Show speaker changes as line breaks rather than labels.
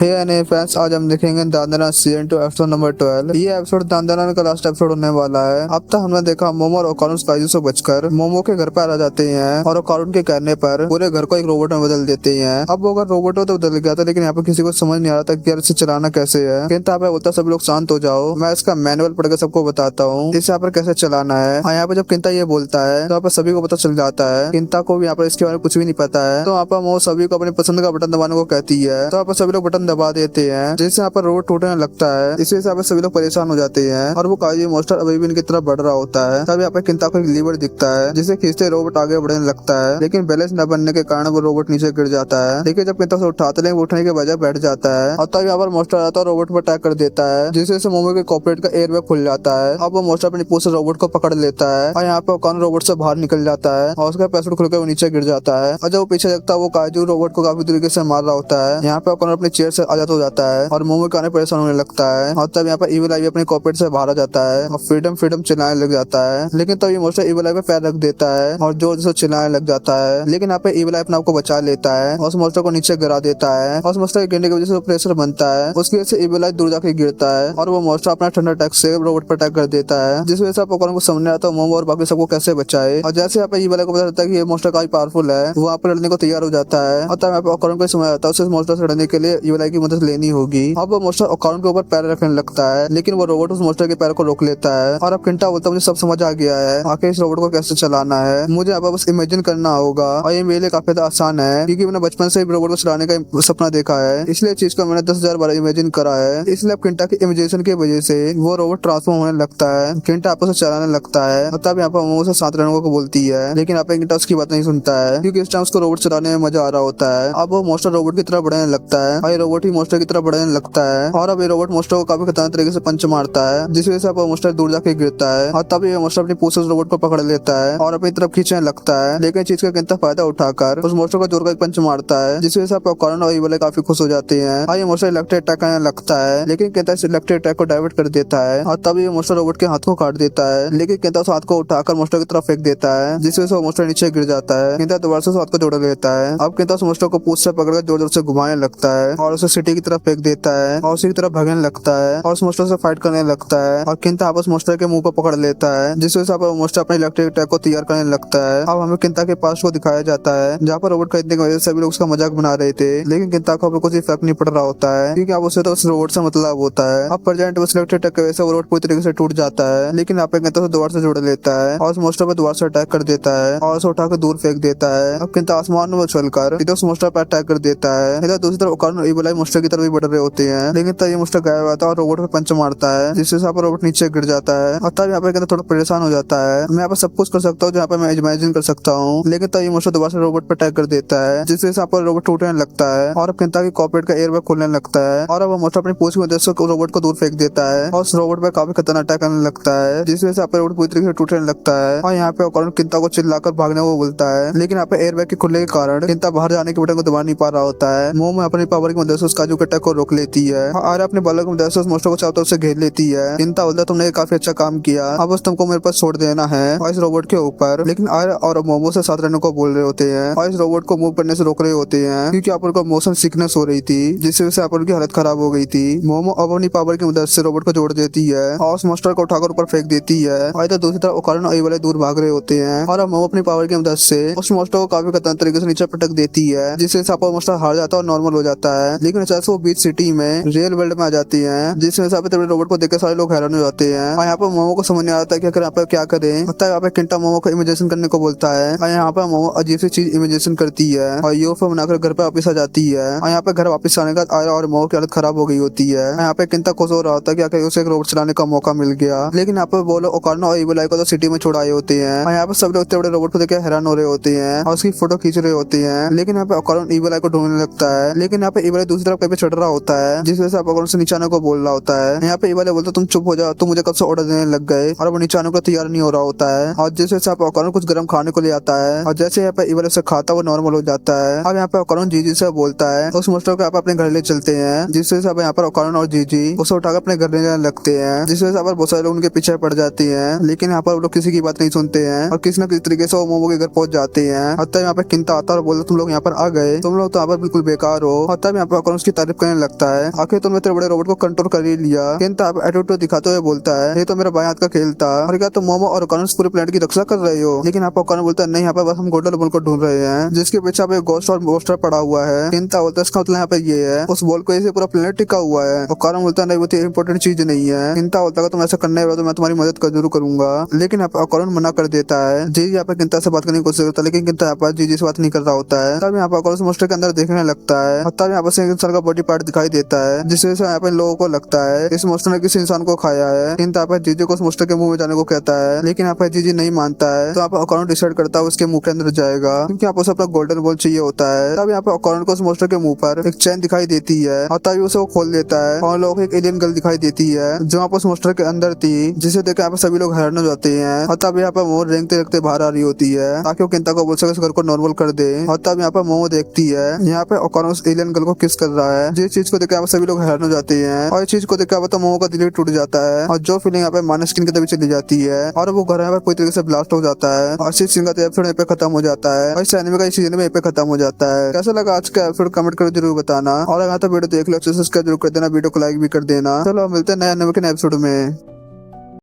हे anime fans, आज हम देखेंगे दांदाना सीजन 2 एपिसोड नंबर 12। ये एपिसोड दांदाना का लास्ट एपिसोड होने वाला है। अब तक हमने देखा मोमो और ओकारुन काइजू से बचकर मोमो के घर पर आ जाते हैं और ओकारुन के कहने पर पूरे घर को एक रोबोट में बदल देते हैं। अब वो अगर रोबोट हो तो बदल गया था, लेकिन यहाँ पर किसी को समझ नहीं आ रहा था कि यार इसे चलाना कैसे है। किंतु यहाँ पे बोलता सब लोग शांत हो जाओ, मैं इसका मैनुअल पढ़कर सबको बताता हूँ इसे यहाँ पर कैसे चलाना है। और यहाँ पे जब किंता ये बोलता है तो यहाँ पर सभी को पता चल जाता है। किंता को भी यहाँ पर इसके बारे में कुछ भी नहीं पता है, तो यहाँ पर मोमो सभी को अपनी पसंद का बटन दबाने को कहती है। तो यहाँ पर सभी लोग बटन दबा देते हैं, जिससे यहाँ पर रोड टूटने लगता है। इसी वजह से यहाँ पे सभी लोग परेशान हो जाते हैं और वो काजी मोस्टर अभी भी इनकी तरफ बढ़ रहा होता है। तब यहाँ पे किंता को एक लीवर दिखता है, जिसे खींचते रोबोट आगे बढ़ने लगता है, लेकिन बैलेंस न बनने के कारण वो रोबोट नीचे गिर जाता है। लेकिन जब किंता उसे उठाते हैं, वो उठने के बजाय बैठ जाता है और तब यहाँ पर मोस्टर आता है और रोबोट पर अटैक कर देता है, जिससे से मोमो के कॉर्पोरेट का एयरबैग खुल जाता है। अब वो मोस्टर अपनी पूछ से रोबोट को पकड़ लेता है और यहाँ पे कौन रोबोट से बाहर निकल जाता है और उसका पैसेट खुलकर वो नीचे गिर जाता है। और जब वो पीछे देखता है, वो काजू रोबोट को काफी तरीके से मार रहा होता है। यहाँ पे कौन अपनी चेयर से आजाद हो जाता है और मोमो के आने परेशान होने लगता है। और तब यहाँ पर इविल आई अपने कॉर्पोरेट से बाहर आ जाता है और फ्रीडम फ्रीडम चिल्लाने लग जाता है। लेकिन तब ये मोस्टर इविल आई पे पैर रख देता है और जोर से चिल्लाने लग जाता है। लेकिन यहाँ पे इविल आई अपने आप को बचा लेता है और उस मोस्टर को नीचे गिरा देता है और उस मोस्टर के गिरने की वजह से प्रेशर बनता है। उसकी वजह से इविल आई दूर जाके गिरता है और वो मोस्टर अपना ठंडा अटैक से रोबोट पर अटैक कर देता है, जिस वजह से पॉपकॉर्न को समझ नहीं आता मोमो और बाकी सबको कैसे बचाए। और जैसे यहाँ पे इविल आई को पता चलता है कि ये मोस्टर काफी पावरफुल है, वो वहाँ पर लड़ने को तैयार हो जाता है। और तब यहाँ पे पॉपकॉर्न को समझ आता है उसे मोस्टर से लड़ने के लिए इविल आई की मदद लेनी होगी। अब वो मोस्टर पॉपकॉर्न के ऊपर पैर रखने लगता है, लेकिन वो रोबोट उस मोस्टर के पैर को रोक लेता है। और अब किंटा बोलता है मुझे सब समझ आ गया है, आखिर इस रोबोट को कैसे चलाना है, मुझे अब बस इमेजिन करना होगा। और ये मेरे लिए काफी आसान है, क्योंकि मैंने बचपन से रोबोट को चलाने का सपना देखा है, इसलिए चीज को मैंने 10,000 बार इमेजिन करा है। इसलिए अब किंटा की इमेजिनेशन की वजह से वो रोबोट ट्रांसफॉर्म होने लगता है। किंटा आपस से चलाने लगता है और तब यहाँ पर मोमो से साथ रहने को बोलती है, लेकिन यहाँ पे किंटा उसकी बात नहीं सुनता है, क्योंकि इस टाइम उसको रोबोट चलाने में मजा आ रहा होता है। अब वो मोस्टर रोबोट की तरफ बढ़ने लगता है और ये रोबोट ही मोस्टर की तरफ बढ़ने लगता है। और अब ये रोबोट मोस्टर को काफी खतरनाक तरीके से पंच मारता है, जिस वजह से अब मोस्टर दूर जाके गिरता है। और तब ये मोस्टर अपनी पूंछ से उस रोबोट को पकड़ लेता है और अपनी तरफ खींचने लगता है। लेकिन चीज का किंता फायदा उठाकर उस मोस्टर को जोर का एक पंच मारता है, जिस वजह से पॉपकॉर्न और इविल काफी खुश हो जाते हैं और ये मोस्टर इलेक्ट्रिक अटैक करने लगता है। लेकिन किंता इस इलेक्ट्रिक अटैक को डाइवर्ट कर देता है और तब ये मोस्टर रोबोट के हाथ को काट देता है। लेकिन किंता उस हाथ को उठाकर मोस्टर की तरफ फेंक देता है, जिस वजह से वो मोस्टर नीचे गिर जाता है। किंता दोबारा से उस हाथ को जोड़ लेता है। अब किंता उस मोस्टर को पूंछ से पकड़कर जोर जोर से घुमाने लगता है और उसे सिटी की तरफ फेंक देता है और उसी की तरफ भागने लगता है और उस मोस्टर से फाइट करने लगता है। और किंता आपस मोस्टर के मुंह पर पकड़ लेता है, जिस वजह से मोस्टर अपने इलेक्ट्रिक अटैक को तैयार करने लगता है। अब हमें किंता के पास को दिखाया जाता है, जहाँ पर रोबोट खरीदने की वजह से सभी लोग उसका मजाक बना रहे थे, लेकिन किंता को कुछ फर्क नहीं पड़ रहा होता है, क्योंकि अब उसे तो उस रोबोट से मतलब होता है। अब प्रेजेंट उस इलेक्ट्रिक अटैक की वजह से वो रोबोट पूरी तरीके से टूट जाता है, लेकिन यहाँ पे किंता उसे दोबारा से जोड़ लेता है और उस मोस्टर पर दोबारा से अटैक कर देता है और उसे उठाकर दूर फेंक देता है। अब किंता आसमान में उछलकर इधर उस मोस्टर पर अटैक कर देता है। इधर दूसरी तरफ ओकारुन और इविल आई मोस्टर की तरफ भी बढ़ रहे होते हैं, लेकिन तब ये मोस्टर गायब आता है और रोबोट पर पंच मारता है, जिससे यहाँ पर रोबोट नीचे गिर जाता है। और तब यहाँ पे किंता थोड़ा परेशान हो जाता है, मैं यहाँ पर सब कुछ कर सकता हूँ जहाँ पे मैं इमेजिन कर सकता हूँ, लेकिन तब ये मोस्टर दोबारा से रोबोट पर अटैक कर देता है, जिससे यहाँ पर रोबोट टूटने लगता है और अब किंता की कॉर्पोरेट का एयरबैग खुलने लगता है। और अब वो मोस्टर अपनी पूंछ की मदद से रोबोट को दूर फेंक देता है और उस रोबोट पर काफी खतरनाक अटैक करने लगता है, जिस वजह से यहाँ पर रोबोट पूरी तरीके से टूटने लगता है। और यहाँ पे ओकारुन किंता को चिल्लाकर भागने को बोलता है, लेकिन यहाँ पे एयरबैग के खुलने के कारण किंता बाहर जाने के बटन को दबा नहीं पा रहा होता है। मोमो अपनी पावर की मदद से उस काजू के अटैक को रोक लेती है और अपने बालों की मदद से उस मोस्टर को चारों तरफ से घेर लेती है। किंता बोलता है तुमने काफी अच्छा काम किया, अब बस तुमको मेरे पास छोड़ देना है और इस रोबोट के ऊपर। लेकिन आर्य और मोमो से साथ रहने को बोल रहे होते हैं और इस रोबोट को मूव करने से रोक रहे होते हैं, क्योंकि आप उनको मोशन सिकनेस हो रही थी, जिससे वजह से आप उनकी हालत खराब हो गई थी। मोमो अब अपनी पावर की मदद से रोबोट को जोड़ देती है और उस मोस्टर को उठाकर ऊपर फेंक देती है। और इधर दूसरी तरफ ओकारुन और इविल दूर भाग रहे होते हैं और अब मोमो अपनी पावर की मदद से उस मोस्टर को काफी खतरनाक तरीके से नीचे पटक देती है, जिससे मोस्टर हार जाता है और नॉर्मल हो जाता है। लेकिन अचानक वो बीच सिटी में रियल वर्ल्ड में आ जाती है, जिसमें रोबोट को देखकर सारे लोग हैरान हो जाते हैं। और यहाँ पर मोमो को समझ नहीं आता है कि यहाँ पे क्या करें। तब यहाँ पे किंटा मोमो को इमेजिनेशन करने को बोलता है और यहाँ पर मोमो अजीब सी चीज इमेजिनेशन करती है और यूएफओ बनाकर घर पे वापस आ जाती है। और यहाँ पे घर वापस आने का आर्य और मोमो की हालत खराब हो गई होती है। यहाँ पे किंता खुश हो रहा होता है कि आखिर उसे एक रोबोट चलाने का मौका मिल गया, लेकिन यहाँ पे वो लोग ओकारुन और इविल आई को तो सिटी में छोड़ाए होते हैं और यहाँ पे सब लोग इतने बड़े रोबोट को देखकर हैरान हो रहे होते हैं और उसकी फोटो खींच रहे होते हैं। लेकिन यहाँ पे ओकारुन इविल आई को ढूंढने लगता है, लेकिन यहाँ पे इविल आई दूसरी तरफ कहीं पे चढ़ रहा होता है, जिस वजह से ओकारुन से नीचे आने को बोल रहा होता है। यहाँ पे इविल आई बोलता तुम चुप हो जाओ, तुम मुझे कब से ऑर्डर देने लग गए, और वो नीचे आने को तैयार नहीं हो रहा होता है। और जिस वजह से ओकारुन कुछ गर्म खाने को ले आता है और जैसे यहाँ पे इविल से खाता वो नॉर्मल हो जाता है। अब यहाँ पे ओकारुन जीजी से बोलता है उस मोस्टर को आप अपने घर ले चलते हैं, जिस वजह से यहाँ पर ओकारुन और जीजी उसे उठाकर अपने घर ले जाने लगते हैं, जिस वजह से बहुत सारे लोग उनके पीछे पड़ जाती हैं। लेकिन यहाँ पर वो लोग किसी की बात नहीं सुनते हैं और किसी न किसी तरीके से वो मोमो के घर पहुंच जाते हैं। और तब यहाँ पे किंता आता है और बोलता तुम लोग यहाँ पर आ गए, तुम लोग तो यहाँ पर बिल्कुल बेकार हो। और तब यहाँ पे और उसकी तारीफ करने लगता है। आखिर तुमने तेरे बड़े रोबोट को कंट्रोल कर ही लिया। केंता एटीट्यूड दिखाते हुए बोलता है ये तो मेरा बाएं हाथ का खेल था, और क्या तुम मोमो और ओकानो पूरे प्लेनेट की रक्षा कर रहे हो? लेकिन यहाँ पर ओकानो बोलता है नहीं, यहाँ पर बस हम गोल्डन बॉल को ढूंढ रहे हैं जिसके पीछे पे गोस्ट और मोस्टर पड़ा हुआ है। केंता बोलता है इसका मतलब यहाँ पे ये है उस बॉल को ऐसे पूरा प्लेनेट टिका हुआ है। ओकानो बोलता है नहीं, वो तो इंपॉर्टेंट चीज नहीं है। केंता बोलता है तुम ऐसा करने वाले तो मैं तुम्हारी मदद जरूर करूंगा, लेकिन यहाँ पे ओकानो मना कर देता है। जी यहाँ पे केंता से बात करने की कोशिश करता है, लेकिन केंता यहाँ पर जी से बात नहीं कर रहा होता है। तब यहाँ पर ओकानो मोस्टर के अंदर देखने लगता है, और तब यहाँ पर एक इंसान का बॉडी पार्ट दिखाई देता है, जिस वजह से यहाँ पे लोगों को लगता है इस मोस्टर ने किसी इंसान को खाया है। किंतु यहाँ पर जीजी को उस मोस्टर के मुंह में जाने को कहता है, लेकिन यहाँ पर जीजी नहीं मानता है। तो यहाँ पर ओकानो डिसाइड करता है उसके मुंह के अंदर जाएगा, क्योंकि यहाँ पर उसे अपना गोल्डन बॉल चाहिए होता है। तब यहाँ पर ओकानो को उस मोस्टर के मुंह पर एक चैन दिखाई देती है, और तभी उसे वो खोल देता है और लोगों को एक एलियन गर्ल दिखाई देती है जो यहाँ पर उस मोस्टर के अंदर थी, जिसे देख यहाँ पर सभी लोग हैरान हो जाते हैं। और तब यहाँ पर मोमो रेंगते रेंगते बाहर आ रही होती है ताकि वो केंता को बोल सके उस घर को नॉर्मल कर दे। और तब यहाँ पर मोमो देखती है यहाँ पे ओकानो उस एलियन गर्ल को किस कर रहा है, जिस चीज को देख यहाँ पर सभी लोग हैरान हो जाते हैं। और इस चीज को देख तो मोमो का दिल भी टूट जाता है, और जो फीलिंग यहाँ पे मानस्किन की तभी चली जाती है, और वो घर यहाँ पर पूरी तरीके से ब्लास्ट हो जाता है। और इस सीन का एपिसोड यहाँ पे खत्म हो जाता है, और इस एनिमे का इस सीजन में यहाँ पे खत्म हो जाता है। कैसा लगा आज का एपिसोड कमेंट कर जरूर बताना, और अगर तो वीडियो देख लो सब्सक्राइब जरूर कर देना, वीडियो को लाइक भी कर देना। चलो मिलते हैं नए एनिमे के नए एपिसोड में।